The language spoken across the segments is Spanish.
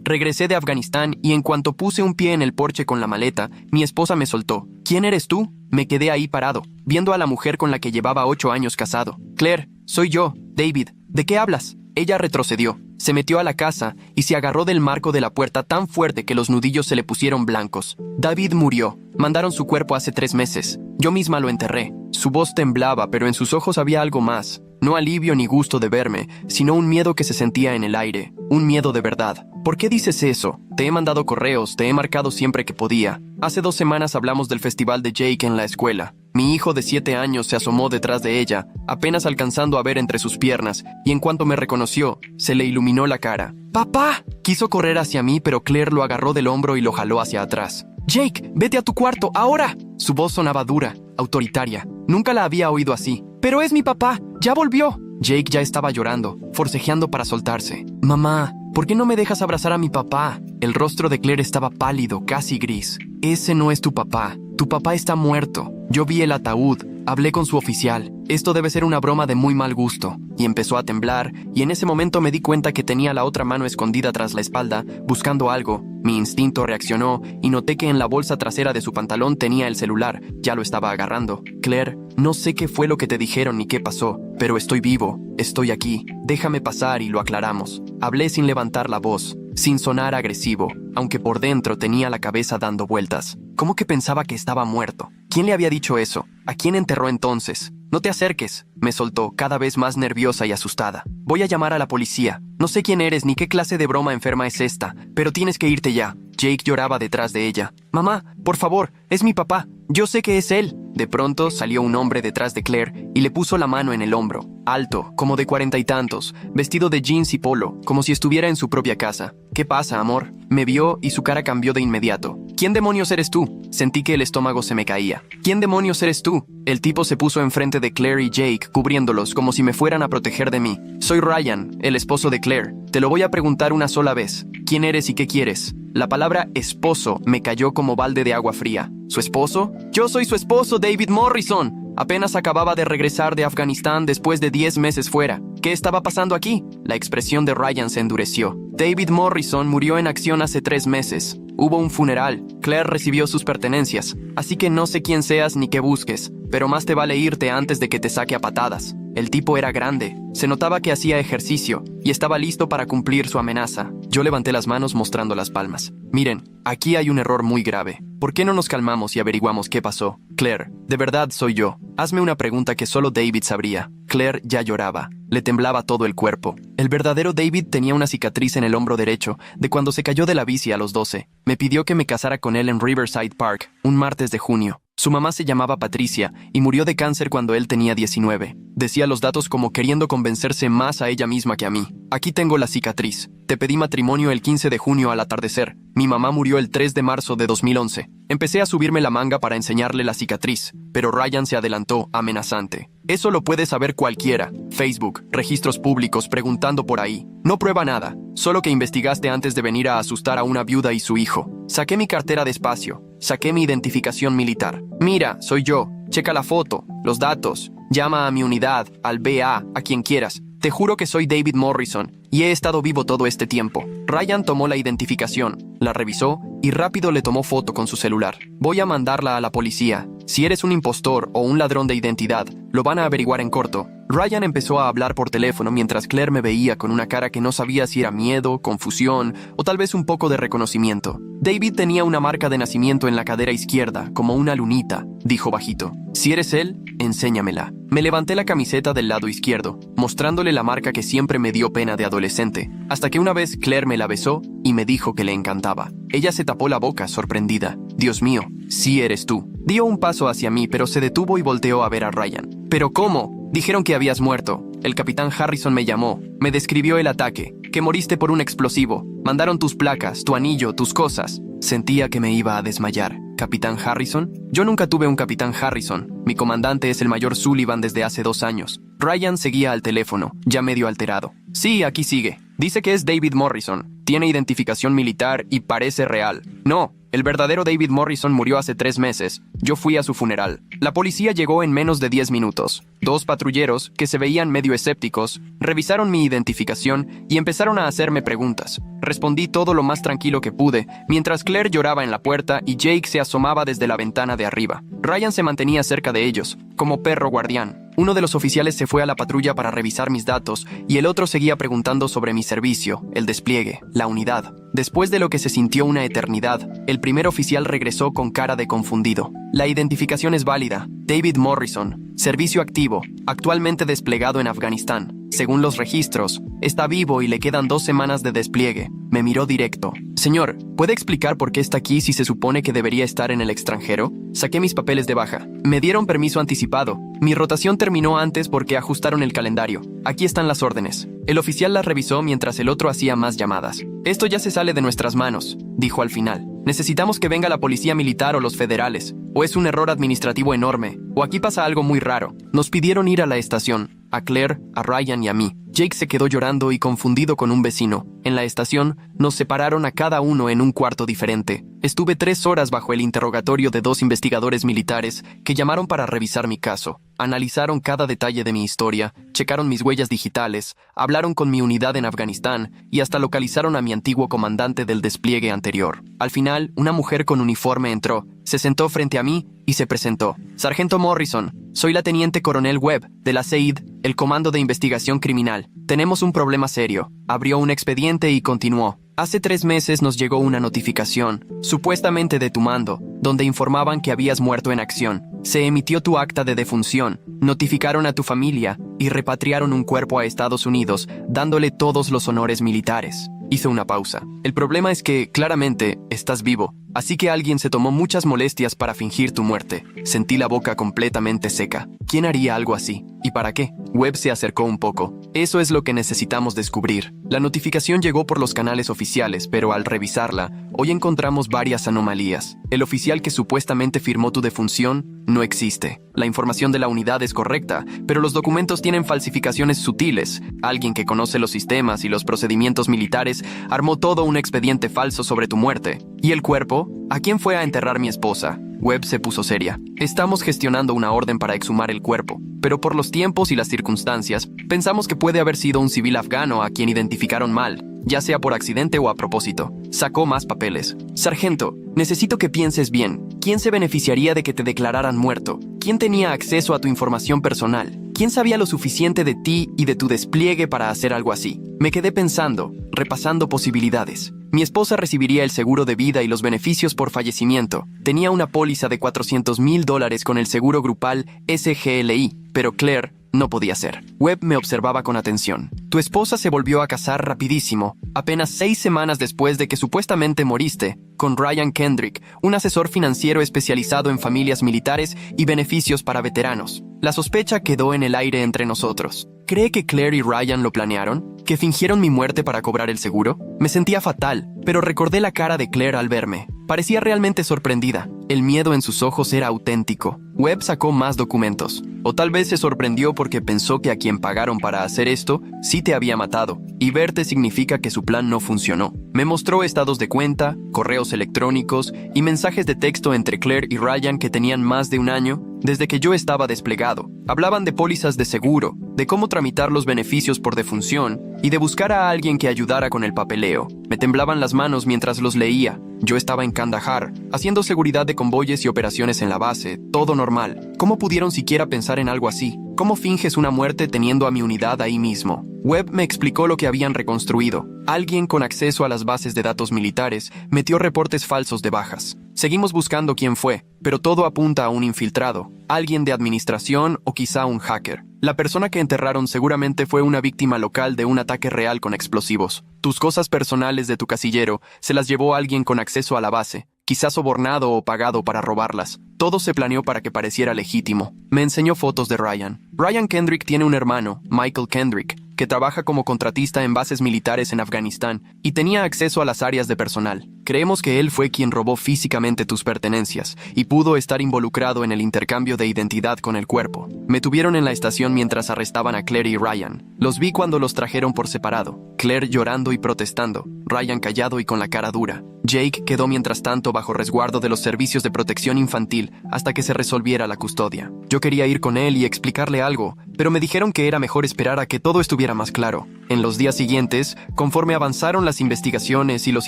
Regresé de Afganistán y en cuanto puse un pie en el porche con la maleta, mi esposa me soltó. ¿Quién eres tú? Me quedé ahí parado, viendo a la mujer con la que llevaba 8 años casado. Claire, soy yo, David. ¿De qué hablas? Ella retrocedió, se metió a la casa y se agarró del marco de la puerta tan fuerte que los nudillos se le pusieron blancos. David murió. Mandaron su cuerpo hace 3 meses. Yo misma lo enterré. Su voz temblaba, pero en sus ojos había algo más. No alivio ni gusto de verme, sino un miedo que se sentía en el aire. Un miedo de verdad. ¿Por qué dices eso? Te he mandado correos, te he marcado siempre que podía. Hace 2 semanas hablamos del festival de Jake en la escuela. Mi hijo de 7 años se asomó detrás de ella, apenas alcanzando a ver entre sus piernas, y en cuanto me reconoció, se le iluminó la cara. ¡Papá! Quiso correr hacia mí, pero Claire lo agarró del hombro y lo jaló hacia atrás. ¡Jake, vete a tu cuarto, ahora! Su voz sonaba dura, autoritaria. Nunca la había oído así. ¡Pero es mi papá! ¡Ya volvió! Jake ya estaba llorando, forcejeando para soltarse. Mamá, ¿por qué no me dejas abrazar a mi papá? El rostro de Claire estaba pálido, casi gris. Ese no es tu papá. Tu papá está muerto. Yo vi el ataúd. Hablé con su oficial. Esto debe ser una broma de muy mal gusto. Y empezó a temblar, y en ese momento me di cuenta que tenía la otra mano escondida tras la espalda, buscando algo. Mi instinto reaccionó, y noté que en la bolsa trasera de su pantalón tenía el celular. Ya lo estaba agarrando. Claire, no sé qué fue lo que te dijeron ni qué pasó, pero estoy vivo. Estoy aquí. Déjame pasar y lo aclaramos. Hablé sin levantar la voz, sin sonar agresivo, aunque por dentro tenía la cabeza dando vueltas. ¿Cómo que pensaba que estaba muerto? ¿Quién le había dicho eso? ¿A quién enterró entonces? No te acerques, me soltó, cada vez más nerviosa y asustada. Voy a llamar a la policía. No sé quién eres ni qué clase de broma enferma es esta, pero tienes que irte ya. Jake lloraba detrás de ella. Mamá, por favor, es mi papá. Yo sé que es él. De pronto salió un hombre detrás de Claire y le puso la mano en el hombro. Alto, como de 40 y tantos, vestido de jeans y polo, como si estuviera en su propia casa. ¿Qué pasa, amor? Me vio y su cara cambió de inmediato. ¿Quién demonios eres tú? Sentí que el estómago se me caía. ¿Quién demonios eres tú? El tipo se puso enfrente de Claire y Jake, cubriéndolos como si me fueran a proteger de mí. Soy Ryan, el esposo de Claire. Te lo voy a preguntar una sola vez. ¿Quién eres y qué quieres? La palabra esposo me cayó como balde de agua fría. ¿Su esposo? Yo soy su esposo, David Morrison. Apenas acababa de regresar de Afganistán después de 10 meses fuera. ¿Qué estaba pasando aquí? La expresión de Ryan se endureció. David Morrison murió en acción hace 3 meses. Hubo un funeral. Claire recibió sus pertenencias. Así que no sé quién seas ni qué busques, pero más te vale irte antes de que te saque a patadas. El tipo era grande. Se notaba que hacía ejercicio y estaba listo para cumplir su amenaza. Yo levanté las manos mostrando las palmas. Miren, aquí hay un error muy grave. ¿Por qué no nos calmamos y averiguamos qué pasó? Claire, de verdad soy yo. Hazme una pregunta que solo David sabría. Claire ya lloraba. Le temblaba todo el cuerpo. El verdadero David tenía una cicatriz en el hombro derecho de cuando se cayó de la bici a los 12. Me pidió que me casara con él en Riverside Park, un martes de junio. Su mamá se llamaba Patricia y murió de cáncer cuando él tenía 19. Decía los datos como queriendo convencerse más a ella misma que a mí. Aquí tengo la cicatriz. Te pedí matrimonio el 15 de junio al atardecer. Mi mamá murió el 3 de marzo de 2011. Empecé a subirme la manga para enseñarle la cicatriz, pero Ryan se adelantó, amenazante. Eso lo puede saber cualquiera. Facebook, registros públicos, preguntando por ahí. No prueba nada, solo que investigaste antes de venir a asustar a una viuda y su hijo. Saqué mi cartera despacio. Saqué mi identificación militar. Mira, soy yo. Checa la foto, los datos. Llama a mi unidad, al BA, a quien quieras. Te juro que soy David Morrison y he estado vivo todo este tiempo. Ryan tomó la identificación, la revisó y rápido le tomó foto con su celular. Voy a mandarla a la policía. Si eres un impostor o un ladrón de identidad, lo van a averiguar en corto. Ryan empezó a hablar por teléfono mientras Claire me veía con una cara que no sabía si era miedo, confusión o tal vez un poco de reconocimiento. David tenía una marca de nacimiento en la cadera izquierda, como una lunita, dijo bajito. Si eres él, enséñamela. Me levanté la camiseta del lado izquierdo, mostrándole la marca que siempre me dio pena de adolescente, hasta que una vez Claire me la besó y me dijo que le encantaba. Ella se tapó la boca, sorprendida. Dios mío, sí eres tú. Dio un paso hacia mí, pero se detuvo y volteó a ver a Ryan. ¿Pero cómo? Dijeron que habías muerto. El capitán Harrison me llamó. Me describió el ataque, que moriste por un explosivo. Mandaron tus placas, tu anillo, tus cosas. Sentía que me iba a desmayar. ¿Capitán Harrison? Yo nunca tuve un capitán Harrison. Mi comandante es el mayor Sullivan desde hace 2 años. Ryan seguía al teléfono, ya medio alterado. Sí, aquí sigue. Dice que es David Morrison. Tiene identificación militar y parece real. No, El verdadero David Morrison murió hace 3 meses. Yo fui a su funeral. La policía llegó en menos de 10 minutos. 2 patrulleros, que se veían medio escépticos, revisaron mi identificación y empezaron a hacerme preguntas. Respondí todo lo más tranquilo que pude, mientras Claire lloraba en la puerta y Jake se asomaba desde la ventana de arriba. Ryan se mantenía cerca de ellos, como perro guardián. Uno de los oficiales se fue a la patrulla para revisar mis datos y el otro seguía preguntando sobre mi servicio, el despliegue, la unidad. Después de lo que se sintió una eternidad, el primer oficial regresó con cara de confundido. La identificación es válida. David Morrison, servicio activo, actualmente desplegado en Afganistán. Según los registros, está vivo y le quedan 2 semanas de despliegue. Me miró directo. Señor, ¿puede explicar por qué está aquí si se supone que debería estar en el extranjero? Saqué mis papeles de baja. Me dieron permiso anticipado. Mi rotación terminó antes porque ajustaron el calendario. Aquí están las órdenes. El oficial las revisó mientras el otro hacía más llamadas. Esto ya se sale de nuestras manos, dijo al final. Necesitamos que venga la policía militar o los federales. O es un error administrativo enorme, o aquí pasa algo muy raro. Nos pidieron ir a la estación. A Claire, a Ryan y a mí. Jake se quedó llorando y confundido con un vecino. En la estación, nos separaron a cada uno en un cuarto diferente. Estuve 3 horas bajo el interrogatorio de 2 investigadores militares que llamaron para revisar mi caso. Analizaron cada detalle de mi historia, checaron mis huellas digitales, hablaron con mi unidad en Afganistán y hasta localizaron a mi antiguo comandante del despliegue anterior. Al final, una mujer con uniforme entró, se sentó frente a mí y se presentó. Sargento Morrison, soy la teniente coronel Webb, de la CEID, el Comando de Investigación Criminal. Tenemos un problema serio. Abrió un expediente y continuó. Hace 3 meses nos llegó una notificación, supuestamente de tu mando, donde informaban que habías muerto en acción. Se emitió tu acta de defunción, notificaron a tu familia y repatriaron un cuerpo a Estados Unidos, dándole todos los honores militares. Hizo una pausa. El problema es que, claramente, estás vivo, así que alguien se tomó muchas molestias para fingir tu muerte. Sentí la boca completamente seca. ¿Quién haría algo así? ¿Y para qué? Webb se acercó un poco. Eso es lo que necesitamos descubrir. La notificación llegó por los canales oficiales, pero al revisarla, hoy encontramos varias anomalías. El oficial que supuestamente firmó tu defunción no existe. La información de la unidad es correcta, pero los documentos tienen falsificaciones sutiles. Alguien que conoce los sistemas y los procedimientos militares armó todo un expediente falso sobre tu muerte. ¿Y el cuerpo? ¿A quién fue a enterrar mi esposa? Webb se puso seria. Estamos gestionando una orden para exhumar el cuerpo, pero por los tiempos y las circunstancias, pensamos que puede haber sido un civil afgano a quien identificaron mal, ya sea por accidente o a propósito. Sacó más papeles. Sargento, necesito que pienses bien. ¿Quién se beneficiaría de que te declararan muerto? ¿Quién tenía acceso a tu información personal? ¿Quién sabía lo suficiente de ti y de tu despliegue para hacer algo así? Me quedé pensando, repasando posibilidades. Mi esposa recibiría el seguro de vida y los beneficios por fallecimiento. Tenía una póliza de $400,000 con el seguro grupal SGLI, pero Claire no podía ser. Webb me observaba con atención. Tu esposa se volvió a casar rapidísimo, apenas 6 semanas después de que supuestamente moriste, con Ryan Kendrick, un asesor financiero especializado en familias militares y beneficios para veteranos. La sospecha quedó en el aire entre nosotros. ¿Cree que Claire y Ryan lo planearon? ¿Que fingieron mi muerte para cobrar el seguro? Me sentía fatal, pero recordé la cara de Claire al verme. Parecía realmente sorprendida. El miedo en sus ojos era auténtico. Webb sacó más documentos. O tal vez se sorprendió porque pensó que a quien pagaron para hacer esto sí te había matado. Y verte significa que su plan no funcionó. Me mostró estados de cuenta, correos electrónicos y mensajes de texto entre Claire y Ryan que tenían más de 1 año desde que yo estaba desplegado. Hablaban de pólizas de seguro, de cómo tramitar los beneficios por defunción y de buscar a alguien que ayudara con el papeleo. Me temblaban las manos mientras los leía. Yo estaba en Kandahar, haciendo seguridad de convoyes y operaciones en la base, todo normal. ¿Cómo pudieron siquiera pensar en algo así? ¿Cómo finges una muerte teniendo a mi unidad ahí mismo? Webb me explicó lo que habían reconstruido. Alguien con acceso a las bases de datos militares metió reportes falsos de bajas. Seguimos buscando quién fue, pero todo apunta a un infiltrado, alguien de administración o quizá un hacker. La persona que enterraron seguramente fue una víctima local de un ataque real con explosivos. Tus cosas personales de tu casillero se las llevó alguien con acceso a la base, quizás sobornado o pagado para robarlas. Todo se planeó para que pareciera legítimo. Me enseñó fotos de Ryan. Ryan Kendrick tiene un hermano, Michael Kendrick, que trabaja como contratista en bases militares en Afganistán y tenía acceso a las áreas de personal. Creemos que él fue quien robó físicamente tus pertenencias y pudo estar involucrado en el intercambio de identidad con el cuerpo. Me tuvieron en la estación mientras arrestaban a Claire y Ryan. Los vi cuando los trajeron por separado. Claire llorando y protestando, Ryan callado y con la cara dura. Jake quedó mientras tanto bajo resguardo de los servicios de protección infantil hasta que se resolviera la custodia. Yo quería ir con él y explicarle algo, pero me dijeron que era mejor esperar a que todo estuviera más claro. En los días siguientes, conforme avanzaron las investigaciones y los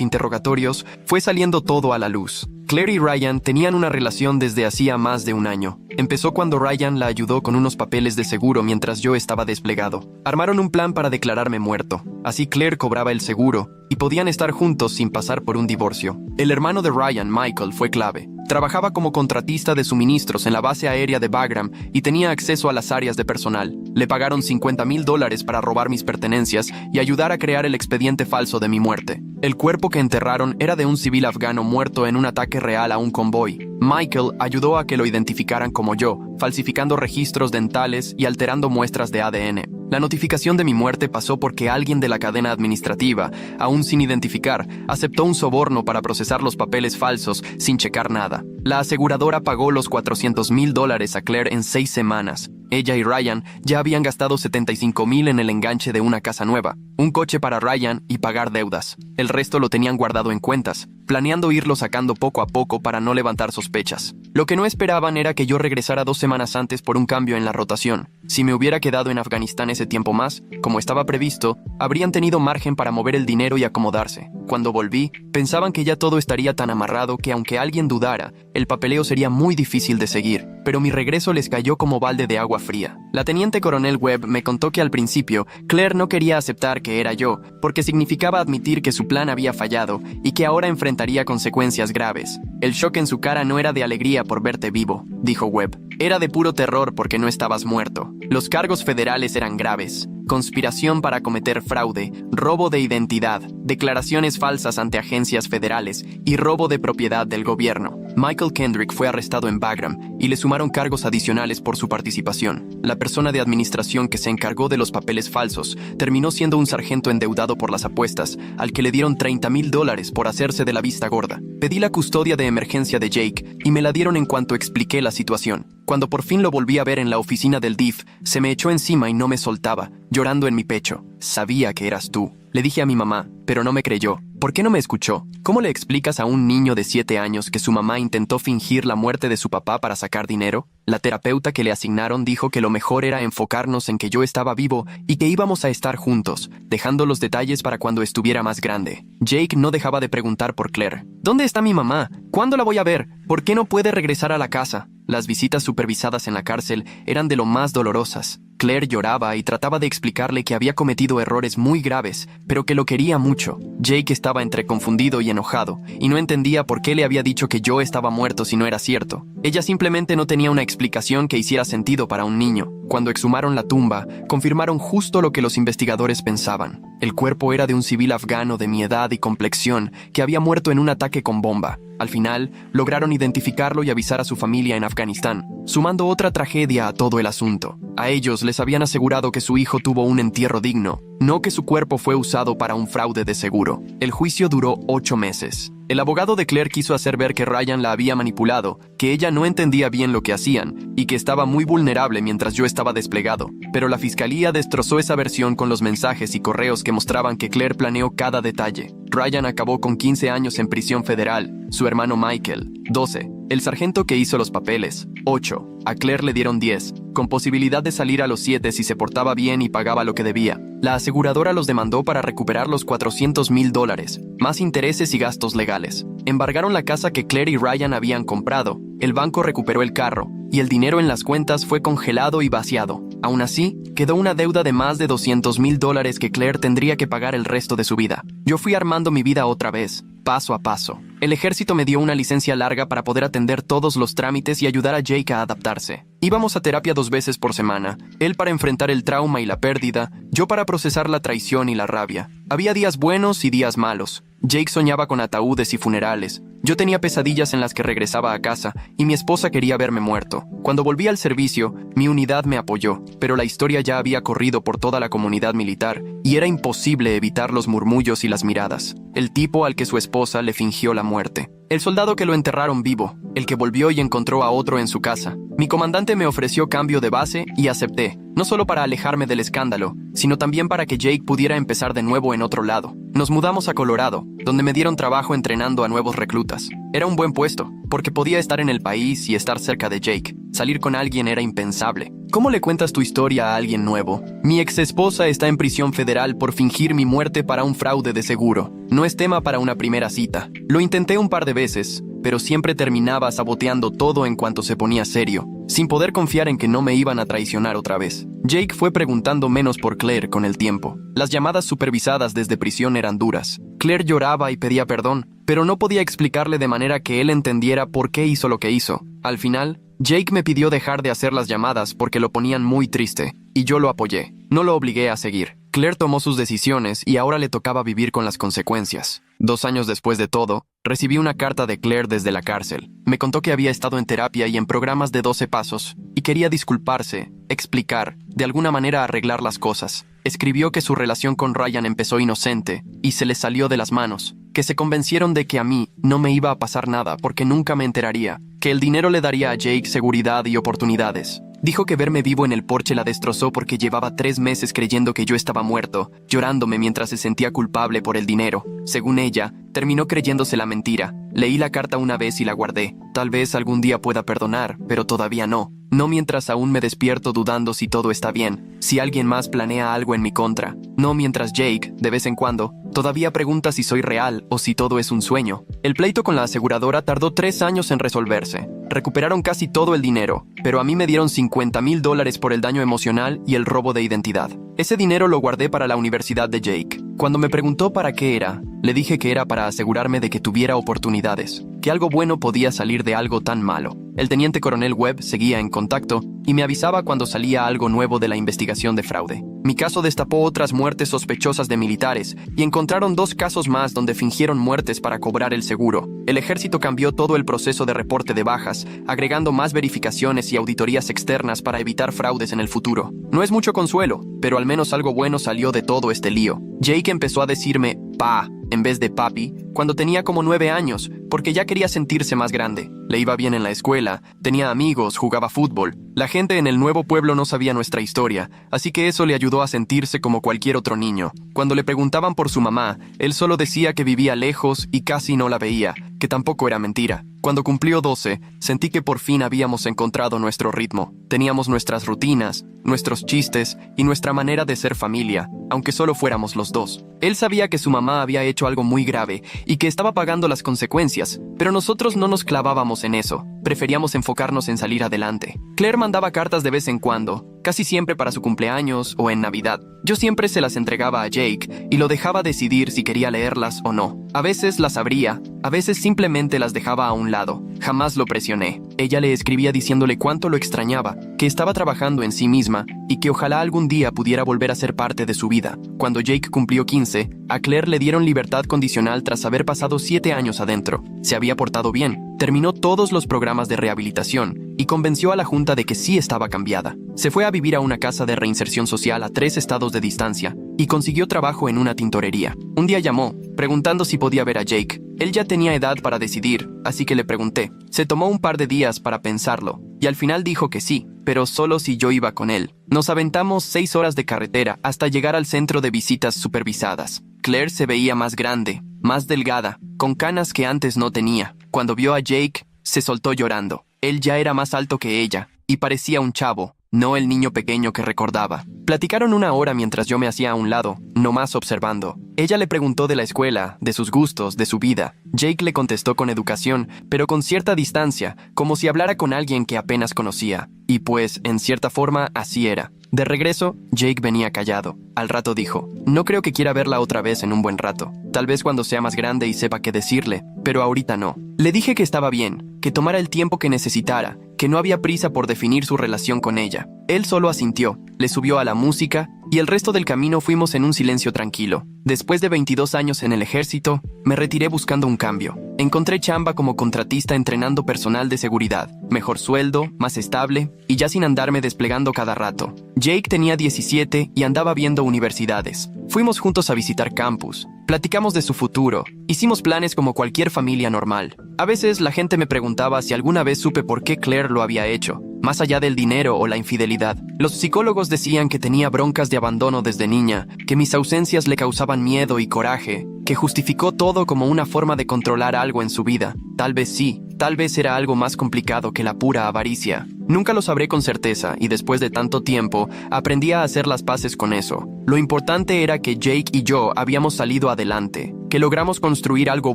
interrogatorios, fue saliendo todo a la luz. Claire y Ryan tenían una relación desde hacía más de un año. Empezó cuando Ryan la ayudó con unos papeles de seguro mientras yo estaba desplegado. Armaron un plan para declararme muerto. Así Claire cobraba el seguro y podían estar juntos sin pasar por un divorcio. El hermano de Ryan, Michael, fue clave. Trabajaba como contratista de suministros en la base aérea de Bagram y tenía acceso a las áreas de personal. Le pagaron $50,000 para robar mis pertenencias y ayudar a crear el expediente falso de mi muerte. El cuerpo que enterraron era de un civil afgano muerto en un ataque real a un convoy. Michael ayudó a que lo identificaran como yo, falsificando registros dentales y alterando muestras de ADN. La notificación de mi muerte pasó porque alguien de la cadena administrativa, aún sin identificar, aceptó un soborno para procesar los papeles falsos sin checar nada. La aseguradora pagó los $400,000 a Claire en 6 semanas. Ella y Ryan ya habían gastado $75,000 en el enganche de una casa nueva, un coche para Ryan y pagar deudas. El resto lo tenían guardado en cuentas, planeando irlo sacando poco a poco para no levantar sospechas. Lo que no esperaban era que yo regresara 2 semanas antes por un cambio en la rotación. Si me hubiera quedado en Afganistán ese tiempo más, como estaba previsto, habrían tenido margen para mover el dinero y acomodarse. Cuando volví, pensaban que ya todo estaría tan amarrado que aunque alguien dudara, el papeleo sería muy difícil de seguir, pero mi regreso les cayó como balde de agua fría. La teniente coronel Webb me contó que al principio, Claire no quería aceptar que era yo, porque significaba admitir que su plan había fallado y que ahora enfrentaría consecuencias graves. El shock en su cara no era de alegría por verte vivo, dijo Webb. Era de puro terror porque no estabas muerto. Los cargos federales eran graves. Conspiración para cometer fraude, robo de identidad, declaraciones falsas ante agencias federales y robo de propiedad del gobierno. Michael Kendrick fue arrestado en Bagram y le sumaron cargos adicionales por su participación. La persona de administración que se encargó de los papeles falsos terminó siendo un sargento endeudado por las apuestas, al que le dieron $30,000 por hacerse de la vista gorda. Pedí la custodia de emergencia de Jake y me la dieron en cuanto expliqué la situación. Cuando por fin lo volví a ver en la oficina del DIF, se me echó encima y no me soltaba, llorando en mi pecho. Sabía que eras tú. Le dije a mi mamá, pero no me creyó. ¿Por qué no me escuchó? ¿Cómo le explicas a un niño de 7 años que su mamá intentó fingir la muerte de su papá para sacar dinero? La terapeuta que le asignaron dijo que lo mejor era enfocarnos en que yo estaba vivo y que íbamos a estar juntos, dejando los detalles para cuando estuviera más grande. Jake no dejaba de preguntar por Claire. ¿Dónde está mi mamá? ¿Cuándo la voy a ver? ¿Por qué no puede regresar a la casa? Las visitas supervisadas en la cárcel eran de lo más dolorosas. Claire lloraba y trataba de explicarle que había cometido errores muy graves, pero que lo quería mucho. Jake estaba entre confundido y enojado, y no entendía por qué le había dicho que yo estaba muerto si no era cierto. Ella simplemente no tenía una explicación que hiciera sentido para un niño. Cuando exhumaron la tumba, confirmaron justo lo que los investigadores pensaban. El cuerpo era de un civil afgano de mi edad y complexión que había muerto en un ataque con bomba. Al final, lograron identificarlo y avisar a su familia en Afganistán, sumando otra tragedia a todo el asunto. A ellos les habían asegurado que su hijo tuvo un entierro digno, no que su cuerpo fue usado para un fraude de seguro. El juicio duró 8 meses. El abogado de Claire quiso hacer ver que Ryan la había manipulado, que ella no entendía bien lo que hacían y que estaba muy vulnerable mientras yo estaba desplegado. Pero la fiscalía destrozó esa versión con los mensajes y correos que mostraban que Claire planeó cada detalle. Ryan acabó con 15 años en prisión federal, su hermano Michael, 12. El sargento que hizo los papeles, 8. A Claire le dieron 10, con posibilidad de salir a los 7 si se portaba bien y pagaba lo que debía. La aseguradora los demandó para recuperar los $400,000, más intereses y gastos legales. Embargaron la casa que Claire y Ryan habían comprado. El banco recuperó el carro, y el dinero en las cuentas fue congelado y vaciado. Aún así, quedó una deuda de más de $200,000 que Claire tendría que pagar el resto de su vida. Yo fui armando mi vida otra vez, paso a paso. El ejército me dio una licencia larga para poder atender todos los trámites y ayudar a Jake a adaptarse. Íbamos a terapia 2 veces por semana, él para enfrentar el trauma y la pérdida, yo para procesar la traición y la rabia. Había días buenos y días malos. Jake soñaba con ataúdes y funerales. Yo tenía pesadillas en las que regresaba a casa y mi esposa quería verme muerto. Cuando volví al servicio, mi unidad me apoyó, pero la historia ya había corrido por toda la comunidad militar y era imposible evitar los murmullos y las miradas. El tipo al que su esposa le fingió la muerte. El soldado que lo enterraron vivo, el que volvió y encontró a otro en su casa, Mi comandante me ofreció cambio de base y acepté, no solo para alejarme del escándalo, sino también para que Jake pudiera empezar de nuevo en otro lado. Nos mudamos a Colorado, donde me dieron trabajo entrenando a nuevos reclutas. Era un buen puesto, porque podía estar en el país y estar cerca de Jake. Salir con alguien era impensable. ¿Cómo le cuentas tu historia a alguien nuevo? Mi ex esposa está en prisión federal por fingir mi muerte para un fraude de seguro. No es tema para una primera cita. Lo intenté un par de veces, pero siempre terminaba saboteando todo en cuanto se ponía serio, sin poder confiar en que no me iban a traicionar otra vez. Jake fue preguntando menos por Claire con el tiempo. Las llamadas supervisadas desde prisión eran duras. Claire lloraba y pedía perdón, pero no podía explicarle de manera que él entendiera por qué hizo lo que hizo. Al final, Jake me pidió dejar de hacer las llamadas porque lo ponían muy triste, y yo lo apoyé. No lo obligué a seguir. Claire tomó sus decisiones y ahora le tocaba vivir con las consecuencias. 2 años después de todo, recibí una carta de Claire desde la cárcel. Me contó que había estado en terapia y en programas de 12 pasos, y quería disculparse, explicar, de alguna manera arreglar las cosas. Escribió que su relación con Ryan empezó inocente y se le salió de las manos, que se convencieron de que a mí no me iba a pasar nada porque nunca me enteraría, que el dinero le daría a Jake seguridad y oportunidades. Dijo que verme vivo en el porche la destrozó porque llevaba 3 meses creyendo que yo estaba muerto, llorándome mientras se sentía culpable por el dinero. Según ella, terminó creyéndose la mentira. Leí la carta una vez y la guardé. Tal vez algún día pueda perdonar, pero todavía no. No mientras aún me despierto dudando si todo está bien, si alguien más planea algo en mi contra. No mientras Jake, de vez en cuando, todavía pregunta si soy real o si todo es un sueño. El pleito con la aseguradora tardó 3 años en resolverse. Recuperaron casi todo el dinero, pero a mí me dieron $50,000 por el daño emocional y el robo de identidad. Ese dinero lo guardé para la universidad de Jake. Cuando me preguntó para qué era, le dije que era para asegurarme de que tuviera oportunidades, que algo bueno podía salir de algo tan malo. El teniente coronel Webb seguía en contacto y me avisaba cuando salía algo nuevo de la investigación de fraude. Mi caso destapó otras muertes sospechosas de militares y encontraron 2 casos más donde fingieron muertes para cobrar el seguro. El ejército cambió todo el proceso de reporte de bajas, agregando más verificaciones y auditorías externas para evitar fraudes en el futuro. No es mucho consuelo, pero al menos algo bueno salió de todo este lío. Jake empezó a decirme "pa" en vez de papi cuando tenía como 9 años, porque ya quería sentirse más grande. Le iba bien en la escuela, tenía amigos, jugaba fútbol. La gente en el nuevo pueblo no sabía nuestra historia, así que eso le ayudó a sentirse como cualquier otro niño. Cuando le preguntaban por su mamá, él solo decía que vivía lejos y casi no la veía, que tampoco era mentira. Cuando cumplió 12, sentí que por fin habíamos encontrado nuestro ritmo. Teníamos nuestras rutinas, nuestros chistes y nuestra manera de ser familia, aunque solo fuéramos los dos. Él sabía que su mamá había hecho algo muy grave y que estaba pagando las consecuencias, pero nosotros no nos clavábamos en eso. Preferíamos enfocarnos en salir adelante. Claire mandaba cartas de vez en cuando, casi siempre para su cumpleaños o en Navidad. Yo siempre se las entregaba a Jake y lo dejaba decidir si quería leerlas o no. A veces las abría, a veces simplemente las dejaba a un lado. Jamás lo presioné. Ella le escribía diciéndole cuánto lo extrañaba, que estaba trabajando en sí misma y que ojalá algún día pudiera volver a ser parte de su vida. Cuando Jake cumplió 15, a Claire le dieron libertad condicional tras haber pasado 7 años adentro. Se había portado bien, terminó todos los programas de rehabilitación y convenció a la junta de que sí estaba cambiada. Se fue a vivir a una casa de reinserción social a 3 estados de distancia y consiguió trabajo en una tintorería. Un día llamó, preguntando si podía ver a Jake. Él ya tenía edad para decidir, así que le pregunté. Se tomó un par de días para pensarlo, y al final dijo que sí, pero solo si yo iba con él. Nos aventamos 6 horas de carretera hasta llegar al centro de visitas supervisadas. Claire se veía más grande, más delgada, con canas que antes no tenía. Cuando vio a Jake, se soltó llorando. Él ya era más alto que ella, y parecía un chavo, no el niño pequeño que recordaba. Platicaron 1 hora mientras yo me hacía a un lado, nomás observando. Ella le preguntó de la escuela, de sus gustos, de su vida. Jake le contestó con educación, pero con cierta distancia, como si hablara con alguien que apenas conocía. Y pues, en cierta forma, así era. De regreso, Jake venía callado. Al rato dijo, no creo que quiera verla otra vez en un buen rato. Tal vez cuando sea más grande y sepa qué decirle, pero ahorita no. Le dije que estaba bien, que tomara el tiempo que necesitara, que no había prisa por definir su relación con ella. Él solo asintió, le subió a la música y el resto del camino fuimos en un silencio tranquilo. Después de 22 años en el ejército, me retiré buscando un cambio. Encontré chamba como contratista entrenando personal de seguridad. Mejor sueldo, más estable y ya sin andarme desplegando cada rato. Jake tenía 17 y andaba viendo universidades. Fuimos juntos a visitar campus. Platicamos de su futuro. Hicimos planes como cualquier familia normal. A veces la gente me preguntaba si alguna vez supe por qué Claire lo había hecho. más allá del dinero o la infidelidad. Los psicólogos decían que tenía broncas de abandono desde niña, que mis ausencias le causaban miedo y coraje, que justificó todo como una forma de controlar algo en su vida. Tal vez sí, tal vez era algo más complicado que la pura avaricia. Nunca lo sabré con certeza, y después de tanto tiempo, aprendí a hacer las paces con eso. Lo importante era que Jake y yo habíamos salido adelante, que logramos construir algo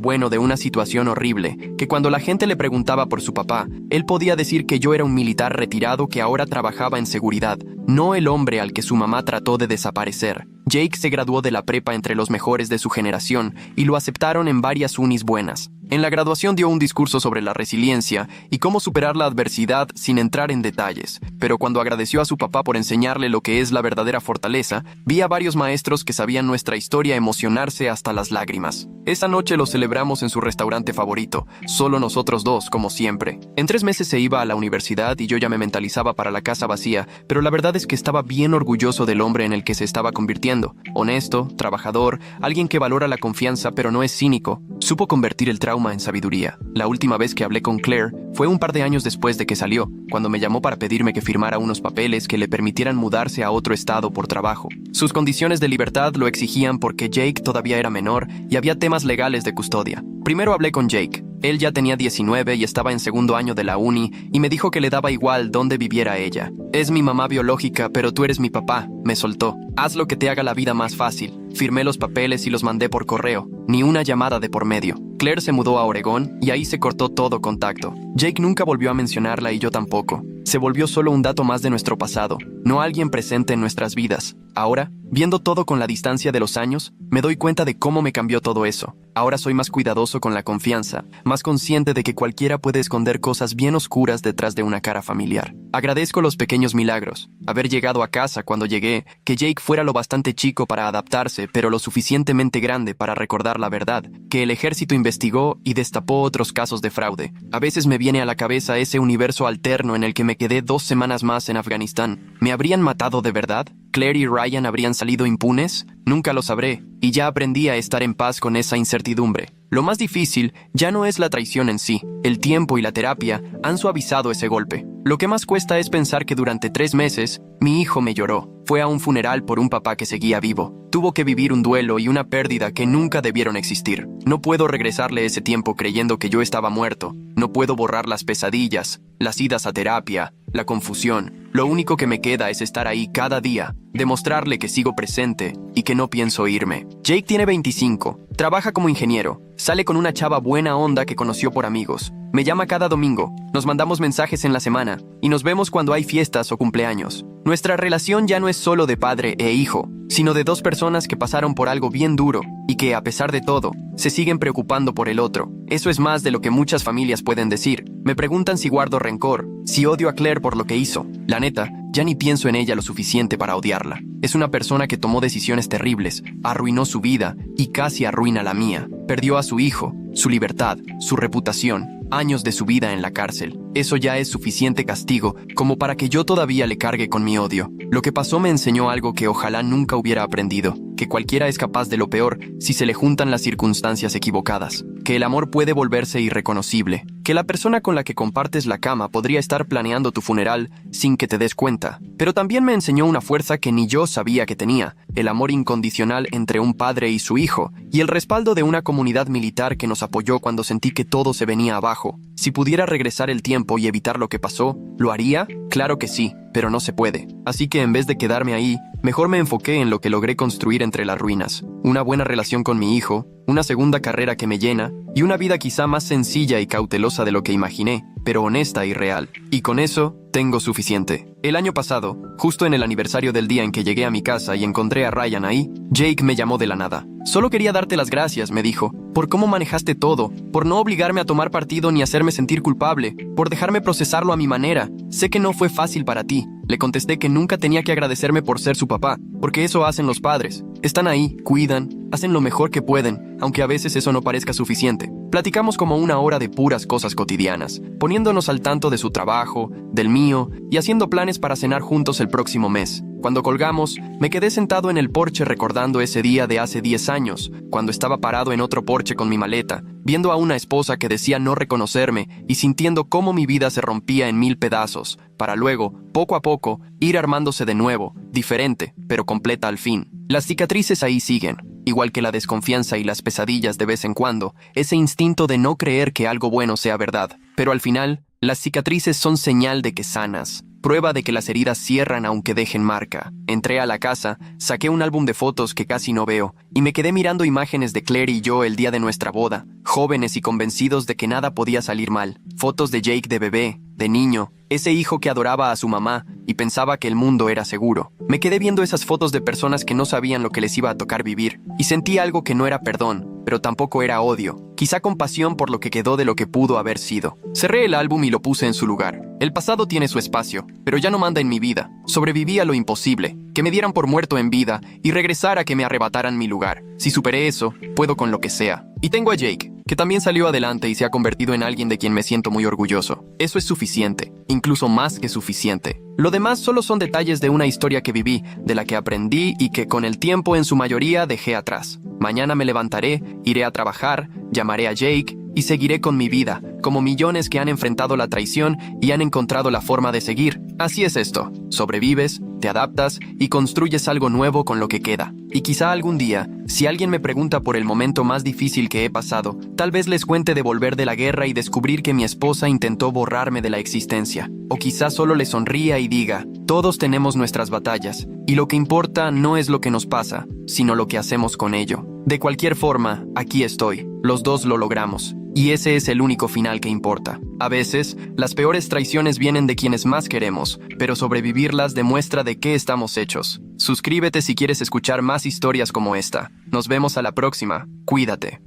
bueno de una situación horrible, que cuando la gente le preguntaba por su papá, él podía decir que yo era un militar retirado que ahora trabajaba en seguridad, no el hombre al que su mamá trató de desaparecer. Jake se graduó de la prepa entre los mejores de su generación y lo aceptaron en varias unis buenas. En la graduación dio un discurso sobre la resiliencia y cómo superar la adversidad sin entrar en detalles, pero cuando agradeció a su papá por enseñarle lo que es la verdadera fortaleza, vi a varios maestros que sabían nuestra historia emocionarse hasta las lágrimas. Esa noche lo celebramos en su restaurante favorito, solo nosotros dos, como siempre. En 3 meses se iba a la universidad y yo ya me mentalizaba para la casa vacía, pero la verdad es que estaba bien orgulloso del hombre en el que se estaba convirtiendo. Honesto, trabajador, alguien que valora la confianza pero no es cínico. Supo convertir el trauma en sabiduría. La última vez que hablé con Claire fue un par de años después de que salió, cuando me llamó para pedirme que firmara unos papeles que le permitieran mudarse a otro estado por trabajo. Sus condiciones de libertad lo exigían porque Jake todavía era menor y había temas legales de custodia. Primero hablé con Jake. Él ya tenía 19 y estaba en segundo año de la uni y me dijo que le daba igual dónde viviera ella. Es mi mamá biológica, pero tú eres mi papá, me soltó. Haz lo que te haga la vida más fácil. Firmé los papeles y los mandé por correo. Ni una llamada de por medio. Claire se mudó a Oregón y ahí se cortó todo contacto. Jake nunca volvió a mencionarla y yo tampoco. Se volvió solo un dato más de nuestro pasado, no alguien presente en nuestras vidas. Ahora, viendo todo con la distancia de los años, me doy cuenta de cómo me cambió todo eso. Ahora soy más cuidadoso con la confianza, más consciente de que cualquiera puede esconder cosas bien oscuras detrás de una cara familiar. Agradezco los pequeños milagros, haber llegado a casa cuando llegué, que Jake fuera lo bastante chico para adaptarse, pero lo suficientemente grande para recordar la verdad, que el ejército investigó y destapó otros casos de fraude. A veces me viene a la cabeza ese universo alterno en el que me quedé 2 semanas más en Afganistán. ¿Me habrían matado de verdad? ¿Claire y Ryan habrían salido impunes? Nunca lo sabré, y ya aprendí a estar en paz con esa incertidumbre. Lo más difícil ya no es la traición en sí. El tiempo y la terapia han suavizado ese golpe. Lo que más cuesta es pensar que durante 3 meses, mi hijo me lloró. Fue a un funeral por un papá que seguía vivo. Tuvo que vivir un duelo y una pérdida que nunca debieron existir. No puedo regresarle ese tiempo creyendo que yo estaba muerto. No puedo borrar las pesadillas, las idas a terapia, la confusión. Lo único que me queda es estar ahí cada día, demostrarle que sigo presente y que no pienso irme. Jake tiene 25, trabaja como ingeniero, sale con una chava buena onda que conoció por amigos. Me llama cada domingo, nos mandamos mensajes en la semana y nos vemos cuando hay fiestas o cumpleaños. Nuestra relación ya no es solo de padre e hijo, sino de 2 personas que pasaron por algo bien duro y que, a pesar de todo, se siguen preocupando por el otro. Eso es más de lo que muchas familias pueden decir. Me preguntan si guardo rencor, si odio a Claire por lo que hizo. La neta, ya ni pienso en ella lo suficiente para odiarla. Es una persona que tomó decisiones terribles, arruinó su vida y casi arruina la mía. Perdió a su hijo, su libertad, su reputación, años de su vida en la cárcel. Eso ya es suficiente castigo como para que yo todavía le cargue con mi odio. Lo que pasó me enseñó algo que ojalá nunca hubiera aprendido, que cualquiera es capaz de lo peor si se le juntan las circunstancias equivocadas, que el amor puede volverse irreconocible, que la persona con la que compartes la cama podría estar planeando tu funeral sin que te des cuenta. Pero también me enseñó una fuerza que ni yo sabía que tenía, el amor incondicional entre un padre y su hijo, y el respaldo de una comunidad militar que nos apoyó cuando sentí que todo se venía abajo. Si pudiera regresar el tiempo y evitar lo que pasó, ¿lo haría? Claro que sí, pero no se puede. Así que en vez de quedarme ahí, mejor me enfoqué en lo que logré construir entre las ruinas. Una buena relación con mi hijo, una segunda carrera que me llena, y una vida quizá más sencilla y cautelosa de lo que imaginé, pero honesta y real. Y con eso, tengo suficiente. El año pasado, justo en el aniversario del día en que llegué a mi casa y encontré a Ryan ahí, Jake me llamó de la nada. Solo quería darte las gracias, me dijo, por cómo manejaste todo, por no obligarme a tomar partido ni hacerme sentir culpable, por dejarme procesarlo a mi manera. Sé que no fue fácil para ti. Le contesté que nunca tenía que agradecerme por ser su papá, porque eso hacen los padres. Están ahí, cuidan, hacen lo mejor que pueden, aunque a veces eso no parezca suficiente. Platicamos como 1 hora de puras cosas cotidianas, poniéndonos al tanto de su trabajo, del mío, y haciendo planes para cenar juntos el próximo mes. Cuando colgamos, me quedé sentado en el porche recordando ese día de hace 10 años, cuando estaba parado en otro porche con mi maleta, viendo a una esposa que decía no reconocerme y sintiendo cómo mi vida se rompía en 1000 pedazos, para luego, poco a poco, ir armándose de nuevo, diferente, pero completa al fin. Las cicatrices ahí siguen, igual que la desconfianza y las pesadillas de vez en cuando, ese instinto de no creer que algo bueno sea verdad. Pero al final, las cicatrices son señal de que sanas, prueba de que las heridas cierran aunque dejen marca. Entré a la casa, saqué un álbum de fotos que casi no veo, y me quedé mirando imágenes de Claire y yo el día de nuestra boda, jóvenes y convencidos de que nada podía salir mal. Fotos de Jake de bebé, de niño, ese hijo que adoraba a su mamá y pensaba que el mundo era seguro. Me quedé viendo esas fotos de personas que no sabían lo que les iba a tocar vivir, y sentí algo que no era perdón, pero tampoco era odio, quizá compasión por lo que quedó de lo que pudo haber sido. Cerré el álbum y lo puse en su lugar. El pasado tiene su espacio, pero ya no manda en mi vida. Sobreviví a lo imposible, que me dieran por muerto en vida y regresar a que me arrebataran mi lugar. Si superé eso, puedo con lo que sea. Y tengo a Jake, que también salió adelante y se ha convertido en alguien de quien me siento muy orgulloso. Eso es suficiente, incluso más que suficiente. Lo demás solo son detalles de una historia que viví, de la que aprendí y que con el tiempo en su mayoría dejé atrás. Mañana me levantaré, iré a trabajar, llamaré a Jake y seguiré con mi vida, como millones que han enfrentado la traición y han encontrado la forma de seguir. Así es esto, sobrevives, te adaptas y construyes algo nuevo con lo que queda. Y quizá algún día, si alguien me pregunta por el momento más difícil que he pasado, tal vez les cuente de volver de la guerra y descubrir que mi esposa intentó borrarme de la existencia. O quizá solo le sonría y diga, todos tenemos nuestras batallas, y lo que importa no es lo que nos pasa, sino lo que hacemos con ello. De cualquier forma, aquí estoy. Los dos lo logramos. Y ese es el único final que importa. A veces, las peores traiciones vienen de quienes más queremos, pero sobrevivirlas demuestra de qué estamos hechos. Suscríbete si quieres escuchar más historias como esta. Nos vemos a la próxima. Cuídate.